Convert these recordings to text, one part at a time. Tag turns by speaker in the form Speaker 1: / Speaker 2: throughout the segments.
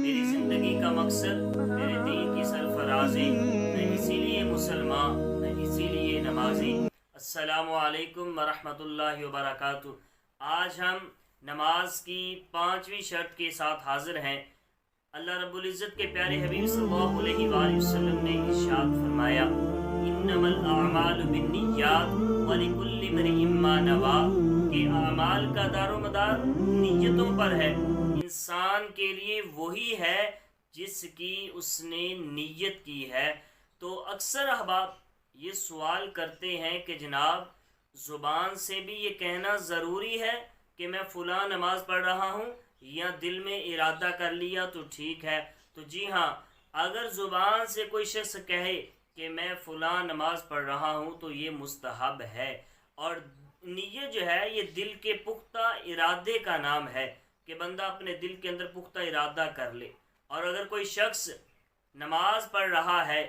Speaker 1: मेरी ज़िंदगी का मकसद मेरे दीन की सरफराज़ी, मैं इसीलिए मुसलमान, मैं इसीलिए नमाज़ी। अस्सलामु अलैकुम वरहमतुल्लाहि वबरकातुहू। आज हम नमाज की पाँचवीं शर्त के साथ हाज़िर हैं। अल्लाह रब्बुल इज़्ज़त के प्यारे हबीब सल्लल्लाहु अलैहि वसल्लम ने इरशाद फरमाया, इन्नमल अअमालु बिन्नियात व लिकुल्लि इम्रिइन मा नवा, कि अमाल का दारोमदार नीयतों पर है। इंसान के लिए वही है जिसकी उसने नीयत की है। तो अक्सर अहबाब ये सवाल करते हैं कि जनाब, ज़ुबान से भी ये कहना ज़रूरी है कि मैं फ़लाँ नमाज़ पढ़ रहा हूँ, या दिल में इरादा कर लिया तो ठीक है। तो जी हाँ, अगर ज़ुबान से कोई शख्स कहे कि मैं फ़लाँ नमाज़ पढ़ रहा हूँ तो ये मुस्तहब है। और नीयत जो है ये दिल के पुख्ता इरादे का नाम है कि बंदा अपने दिल के अंदर पुख्ता इरादा कर ले। और अगर कोई शख्स नमाज पढ़ रहा है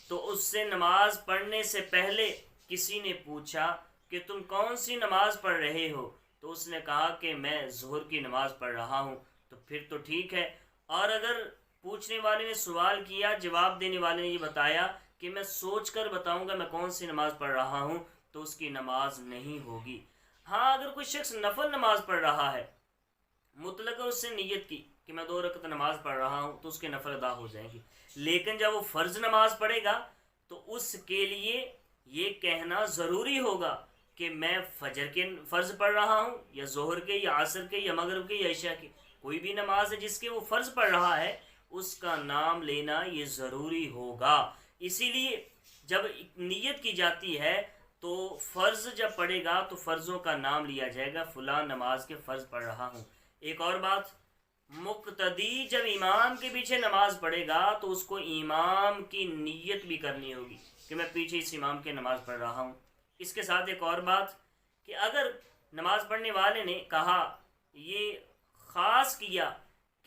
Speaker 1: तो उससे नमाज पढ़ने से पहले किसी ने पूछा कि तुम कौन सी नमाज पढ़ रहे हो, तो उसने कहा कि मैं ज़ोहर की नमाज़ पढ़ रहा हूँ, तो फिर तो ठीक है। और अगर पूछने वाले ने सवाल किया, जवाब देने वाले ने ये बताया कि मैं सोच कर बताऊँगा मैं कौन सी नमाज़ पढ़ रहा हूँ, तो उसकी नमाज नहीं होगी। हाँ, अगर कोई शख्स नफल नमाज पढ़ रहा है, मुतलक उससे नीयत की कि मैं 2 रकत नमाज पढ़ रहा हूँ, तो उसके नफल अदा हो जाएंगी। लेकिन जब वो फ़र्ज़ नमाज पढ़ेगा तो उसके लिए ये कहना ज़रूरी होगा कि मैं फजर के फ़र्ज़ पढ़ रहा हूँ, या ज़ोहर के, या असर के, या मगरिब के, या इशा के। कोई भी नमाज है जिसके वो फ़र्ज़ पढ़ रहा है, उसका नाम लेना ये ज़रूरी होगा। इसीलिए जब नीयत की जाती है तो फ़र्ज़ जब पढ़ेगा तो फ़र्ज़ों का नाम लिया जाएगा, फ़लाँ नमाज के फ़र्ज़ पढ़ रहा हूँ। एक और बात, मुक्तदी जब इमाम के पीछे नमाज पढ़ेगा तो उसको इमाम की नीयत भी करनी होगी कि मैं पीछे इस इमाम के नमाज पढ़ रहा हूँ। इसके साथ एक और बात कि अगर नमाज पढ़ने वाले ने कहा, ये ख़ास किया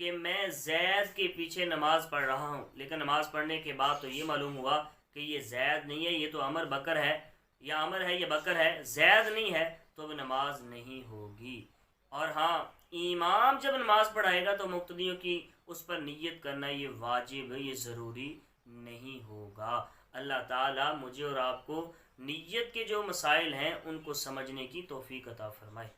Speaker 1: कि मैं ज़ैद के पीछे नमाज पढ़ रहा हूँ, लेकिन नमाज पढ़ने के बाद तो ये मालूम हुआ कि ये ज़ैद नहीं है, ये तो अमर बकर है, या अमर है या बकर है, ज़ैद नहीं है, तो अब नमाज नहीं होगी। और हाँ, इमाम जब नमाज पढ़ाएगा तो मुक्तदियों की उस पर नियत करना ये वाजिब है, ये ज़रूरी नहीं होगा। अल्लाह ताला मुझे और आपको नियत के जो मसाइल हैं उनको समझने की तौफीक अता फरमाए।